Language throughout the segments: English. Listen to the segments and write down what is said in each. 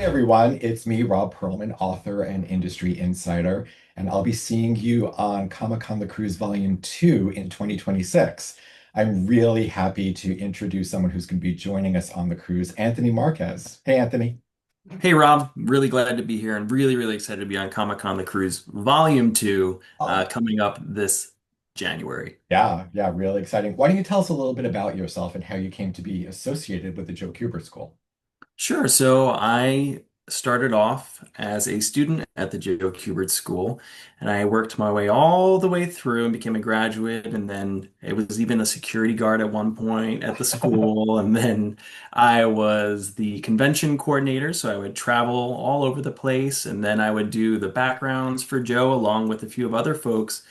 Hey everyone, it's me, Rob Pearlman, author and industry insider, and I'll be seeing you on Comic-Con The Cruise Volume 2 in 2026. I'm really happy to introduce someone who's going to be joining us on the cruise, Anthony Marquez. Hey, Anthony. Hey Rob, really glad to be here and really excited to be on Comic-Con The Cruise Volume 2 Oh, coming up this January. yeah, really exciting. Why don't you tell us a little bit about yourself and how you came to be associated with the Joe Kubert School? Sure. So I started off as a student at the Joe Kubert School, and I worked my way all the way through and became a graduate. And then it was even a security guard at one point at the school. And then I was the convention coordinator, so I would travel all over the place. And then I would do the backgrounds for Joe along with a few of other folks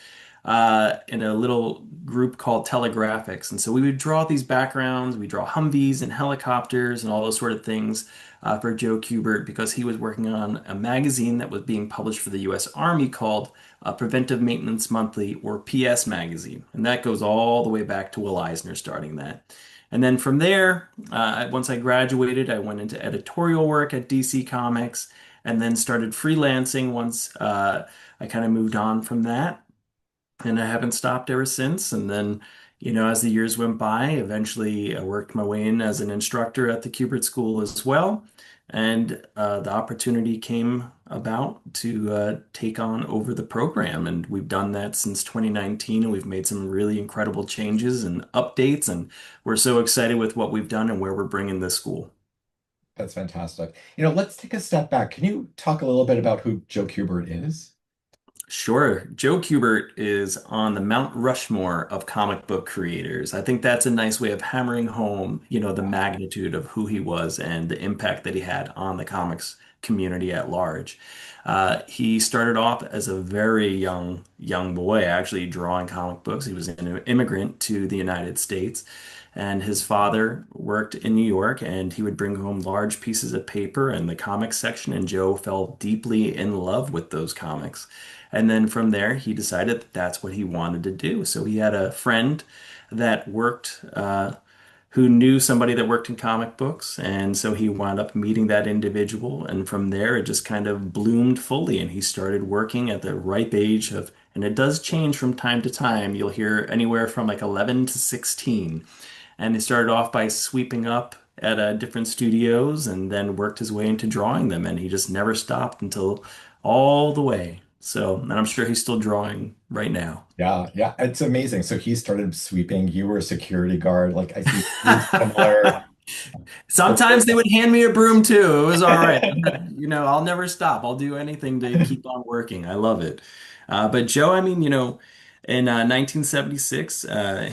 in a little group called Telegraphics. And so we would draw these backgrounds, we draw Humvees and helicopters and all those sort of things for Joe Kubert because he was working on a magazine that was being published for the U.S. Army called Preventive Maintenance Monthly, or PS Magazine. And that goes all the way back to Will Eisner starting that. And then from there, once I graduated, I went into editorial work at DC Comics and then started freelancing once I kind of moved on from that, and I haven't stopped ever since. And then, as the years went by, eventually I worked my way in as an instructor at the Kubert School as well. And the opportunity came about to take on over the program. And we've done that since 2019. And we've made some really incredible changes and updates. And we're so excited with what we've done and where we're bringing this school. That's fantastic. Let's take a step back. Can you talk a little bit about who Joe Kubert is? Sure. Joe Kubert is on the Mount Rushmore of comic book creators. I think that's a nice way of hammering home, the magnitude of who he was and the impact that he had on the comics community at large. He started off as a very young boy, actually drawing comic books. He was an immigrant to the United States, and his father worked in New York, and he would bring home large pieces of paper in the comics section, and Joe fell deeply in love with those comics. And then from there, he decided that that's what he wanted to do. So he had a friend that worked, who knew somebody that worked in comic books. And so he wound up meeting that individual. And from there, it just kind of bloomed fully. And he started working at the ripe age of, and it does change from time to time. You'll hear anywhere from like 11 to 16. And he started off by sweeping up at different studios and then worked his way into drawing them. And he just never stopped until all the way. So, and I'm sure he's still drawing right now. Yeah, it's amazing. So he started sweeping. You were a security guard. Like I see really similar. Sometimes they would hand me a broom too. It was all right. I'll never stop. I'll do anything to keep on working. I love it. But Joe, I mean, in 1976,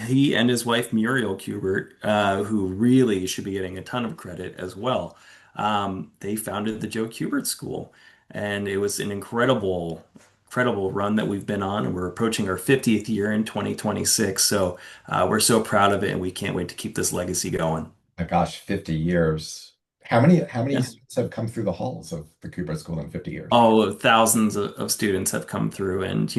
he and his wife Muriel Kubert, who really should be getting a ton of credit as well, they founded the Joe Kubert School, and it was an incredible run that we've been on, and we're approaching our 50th year in 2026. So we're so proud of it, and we can't wait to keep this legacy going. My gosh, 50 years. How many Yeah. students have come through the halls of the Kubert School in 50 years? Oh, thousands of students have come through, and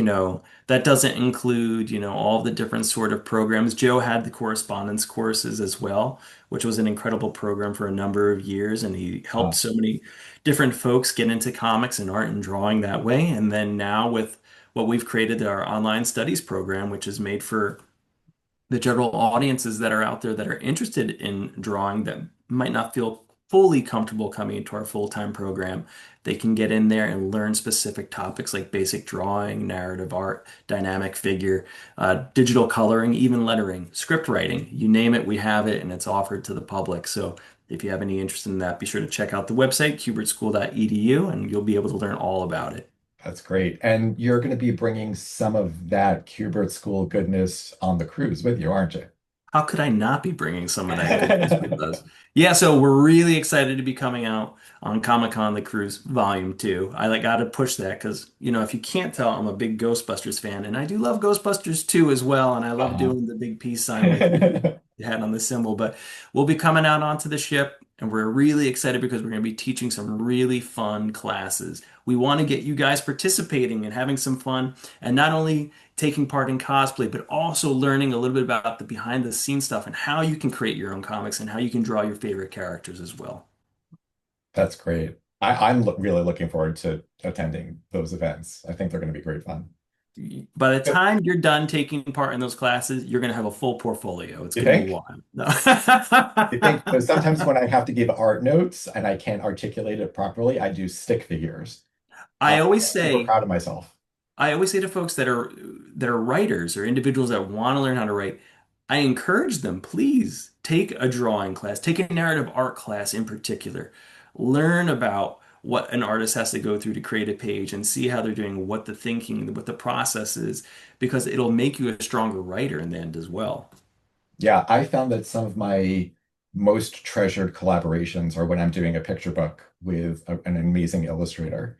that doesn't include all the different sort of programs. Joe had the correspondence courses as well, which was an incredible program for a number of years, and he helped Wow, so many different folks get into comics and art and drawing that way. And then now with what we've created, our online studies program, which is made for the general audiences that are out there that are interested in drawing that might not feel fully comfortable coming into our full-time program. They can get in there and learn specific topics like basic drawing, narrative art, dynamic figure, digital coloring, even lettering, script writing. You name it, we have it, and it's offered to the public. So if you have any interest in that, be sure to check out the website, kubertschool.edu, and you'll be able to learn all about it. that's great. And you're going to be bringing some of that Kubert School goodness on the cruise with you, aren't you? How could I not be bringing some of that goodness with us? Yeah, so we're really excited to be coming out on Comic-Con The Cruise Volume 2. I got to push that because, if you can't tell, I'm a big Ghostbusters fan, and I do love Ghostbusters 2 as well, and I love Uh-huh. doing the big peace sign with the head on the symbol. But we'll be coming out onto the ship, and we're really excited because we're going to be teaching some really fun classes. We want to get you guys participating and having some fun, and not only taking part in cosplay, but also learning a little bit about the behind the scenes stuff and how you can create your own comics and how you can draw your favorite characters as well. That's great. Really looking forward to attending those events. I think they're going to be great fun. By the But time you're done taking part in those classes, you're going to have a full portfolio. It's you going to be think? wild. No. You think? So sometimes when I have to give art notes and I can't articulate it properly, I do stick figures. I always I'm super say, proud of myself. I always say to folks that are writers or individuals that want to learn how to write, I encourage them, please take a drawing class, take a narrative art class in particular. Learn about what an artist has to go through to create a page and see how they're doing, what the thinking, what the process is, because it'll make you a stronger writer in the end as well. Yeah, I found that some of my most treasured collaborations are when I'm doing a picture book with an amazing illustrator.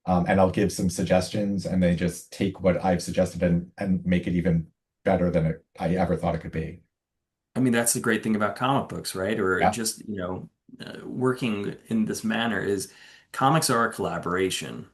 And I'll give some suggestions, and they just take what I've suggested and make it even better than I ever thought it could be. I mean, that's the great thing about comic books, right? Or Yeah. just, working in this manner is comics are a collaboration.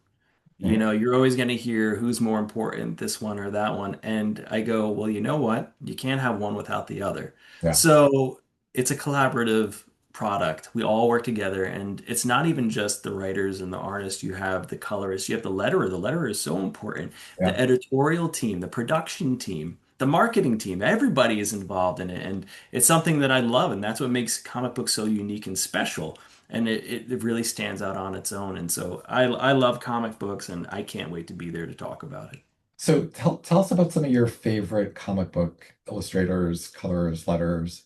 Mhm. You're always going to hear who's more important, this one or that one. And I go, well, you know what? You can't have one without the other. Yeah. So it's a collaborative product. We all work together. And it's not even just the writers and the artists. You have the colorists, you have the letterer. The letterer is so important. Yeah. The editorial team, the production team, the marketing team, everybody is involved in it. And it's something that I love. And that's what makes comic books so unique and special and it really stands out on its own. And so I love comic books, and I can't wait to be there to talk about it. So tell us about some of your favorite comic book illustrators, colors, letters.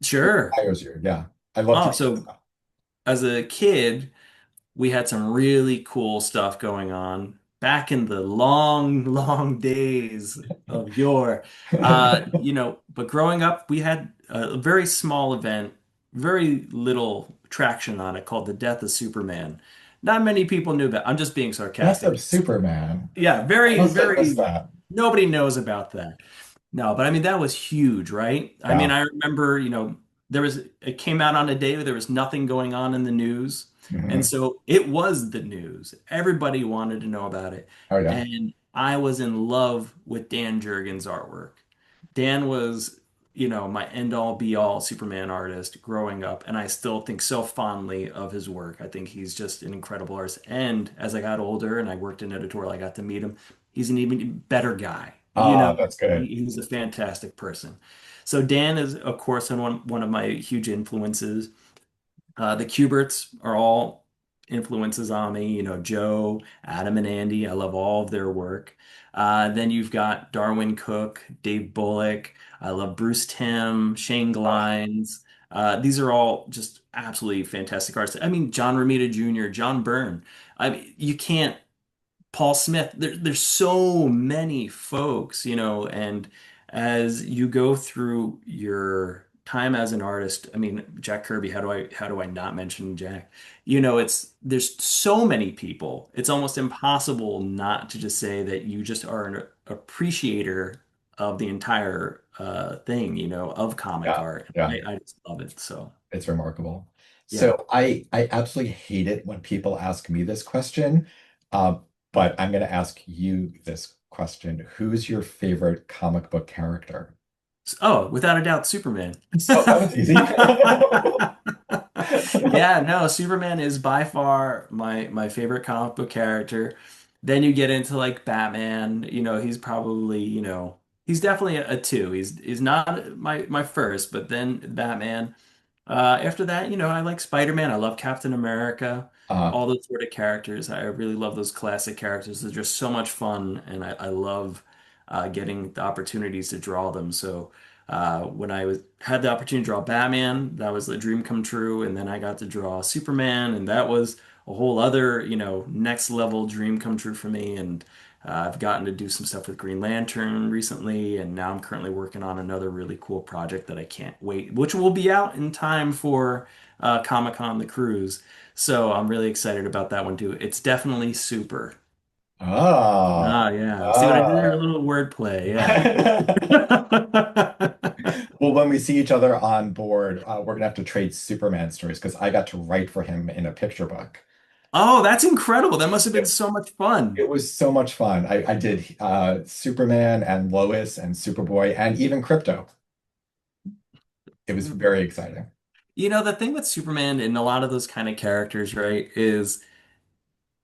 Who Sure. inspires you? Yeah. I love to Oh, hear this so stuff. as a kid, we had some really cool stuff going on back in the long, long days of yore. But growing up, we had a very small event, very little traction on it called the Death of Superman. Not many people knew that. I'm just being Death of sarcastic. Superman. Yeah, I very, must have missed very, that. nobody knows about that. No, but I mean, that was huge, right? I mean, Yeah. I remember, it came out on a day where there was nothing going on in the news. And Mhm. so it was the news. Everybody wanted to know about it. Oh, yeah. And I was in love with Dan Jurgens' artwork. Dan was, my end all be all Superman artist growing up. And I still think so fondly of his work. I think he's just an incredible artist. And as I got older and I worked in editorial, I got to meet him. He's an even better guy. Ah, that's good. He's a fantastic person. So Dan is, of course, one of my huge influences. The Kuberts are all influences on me. Joe, Adam, and Andy. I love all of their work. Then you've got Darwin Cook, Dave Bullock. I love Bruce Timm, Shane Ah, Glines. These are all just absolutely fantastic artists. I mean, John Romita Jr., John Byrne. I mean, you can't Paul Smith. There's so many folks, and as you go through your time as an artist, I mean, Jack Kirby, how do I not mention Jack? There's so many people. It's almost impossible not to just say that you just are an appreciator of the entire thing, of comic yeah. art. Yeah. I just love it. So, It's remarkable. yeah. So I absolutely hate it when people ask me this question, uh, but I'm going to ask you this question. Who's your favorite comic book character? Oh, without a doubt, Superman. Oh, that was easy. Yeah, no, Superman is by far my favorite comic book character. Then you get into like Batman, he's probably, he's definitely a two. He's not my first, but then Batman. After that, I like Spider-Man. I love Captain America. Uh, All those sort of characters. I really love those classic characters. They're just so much fun, and I love getting the opportunities to draw them. So when had the opportunity to draw Batman, that was the dream come true. And then I got to draw Superman, and that was a whole other, next level dream come true for me. And I've gotten to do some stuff with Green Lantern recently, and now I'm currently working on another really cool project that I can't wait, which will be out in time for Comic-Con the cruise. So I'm really excited about that one too. It's definitely super. ah, Ah, yeah. See what I did there? A ah. little wordplay. Yeah. Well, when we see each other on board, we're gonna have to trade Superman stories because I got to write for him in a picture book. Oh, that's incredible. That must have been It, so much fun. it was so much fun. I did Superman and Lois and Superboy and even Crypto. It was very exciting. The thing with Superman and a lot of those kind of characters, right, is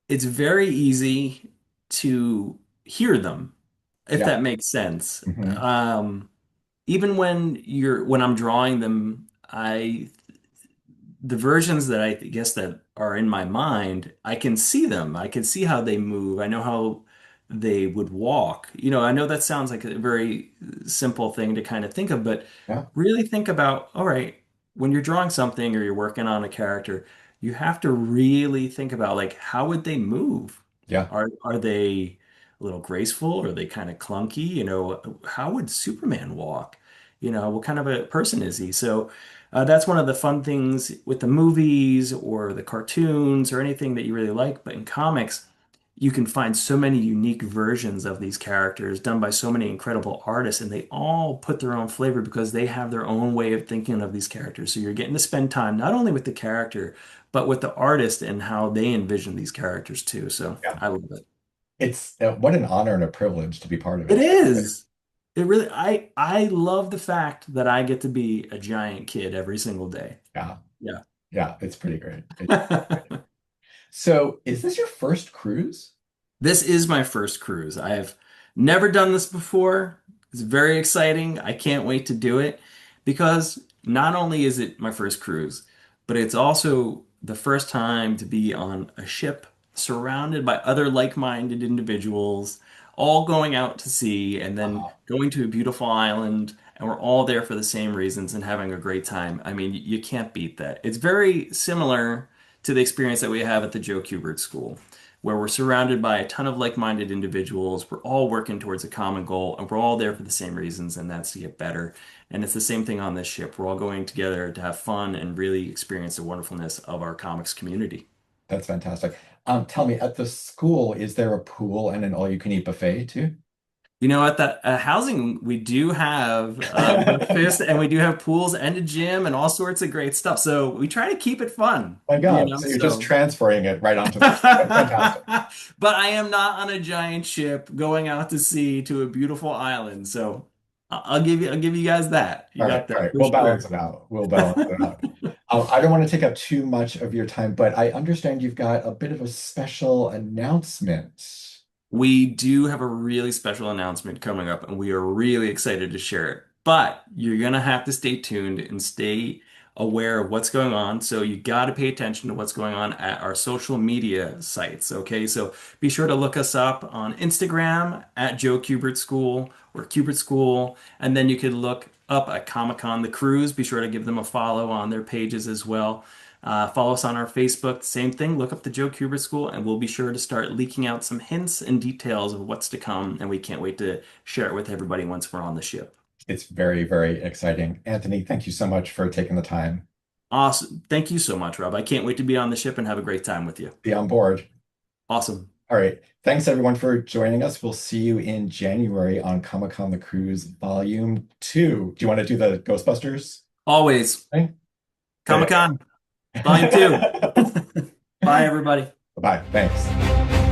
it's very easy to hear them, if Yeah. that makes sense. Hmm. Even when I'm drawing them, the versions that I guess that are in my mind, I can see them. I can see how they move. I know how they would walk. I know that sounds like a very simple thing to kind of think of, but Yeah. really think about, all right, when you're drawing something or you're working on a character, you have to really think about like how would they move? Yeah. Are they a little graceful? Or are they kind of clunky? How would Superman walk? What kind of a person is he? So that's one of the fun things with the movies or the cartoons or anything that you really like. But in comics, you can find so many unique versions of these characters done by so many incredible artists, and they all put their own flavor because they have their own way of thinking of these characters. So you're getting to spend time not only with the character, but with the artist and how they envision these characters too. So Yeah. I love it. It's what an honor and a privilege to be part of It it. is. It really, I love the fact that I get to be a giant kid every single day. Yeah. Yeah. Yeah. It's pretty great. So, is this your first cruise? This is my first cruise. I have never done this before. It's very exciting. I can't wait to do it because not only is it my first cruise, but it's also the first time to be on a ship surrounded by other like-minded individuals, all going out to sea and then Uh, going to a beautiful island, and we're all there for the same reasons and having a great time. I mean, you can't beat that. It's very similar to the experience that we have at the Joe Kubert School where we're surrounded by a ton of like-minded individuals. We're all working towards a common goal, and we're all there for the same reasons, and that's to get better. And it's the same thing on this ship. We're all going together to have fun and really experience the wonderfulness of our comics community. that's fantastic. Tell me, at the school, is there a pool and an all-you-can-eat buffet too? At that housing, we do have breakfast and we do have pools and a gym and all sorts of great stuff. So we try to keep it fun, My God, so you're just so. transferring it right onto the ship. That's fantastic. But I am not on a giant ship going out to sea to a beautiful island. So I'll give you guys that. You All right, got all that right. for We'll balance sure. it out. We'll balance it out. I don't want to take up too much of your time, but I understand you've got a bit of a special announcement. We do have a really special announcement coming up, and we are really excited to share it. But you're gonna have to stay tuned and stay aware of what's going on. So you got to pay attention to what's going on at our social media sites. Okay, so be sure to look us up on Instagram at Joe Kubert School or Kubert School, and then you could look up at Comic Con The Cruise. Be sure to give them a follow on their pages as well. Follow us on our Facebook. Same thing. Look up the Joe Kubert School, and we'll be sure to start leaking out some hints and details of what's to come. And we can't wait to share it with everybody once we're on the ship. It's very, very exciting. Anthony, thank you so much for taking the time. Awesome. Thank you so much, Rob. I can't wait to be on the ship and have a great time with you. Be on board. Awesome. All right. Thanks everyone for joining us. We'll see you in January on Comic-Con The Cruise Volume 2. Do you want to do the Ghostbusters Always. thing? There you Comic Con, Volume 2. go. Bye, everybody. Bye. Thanks.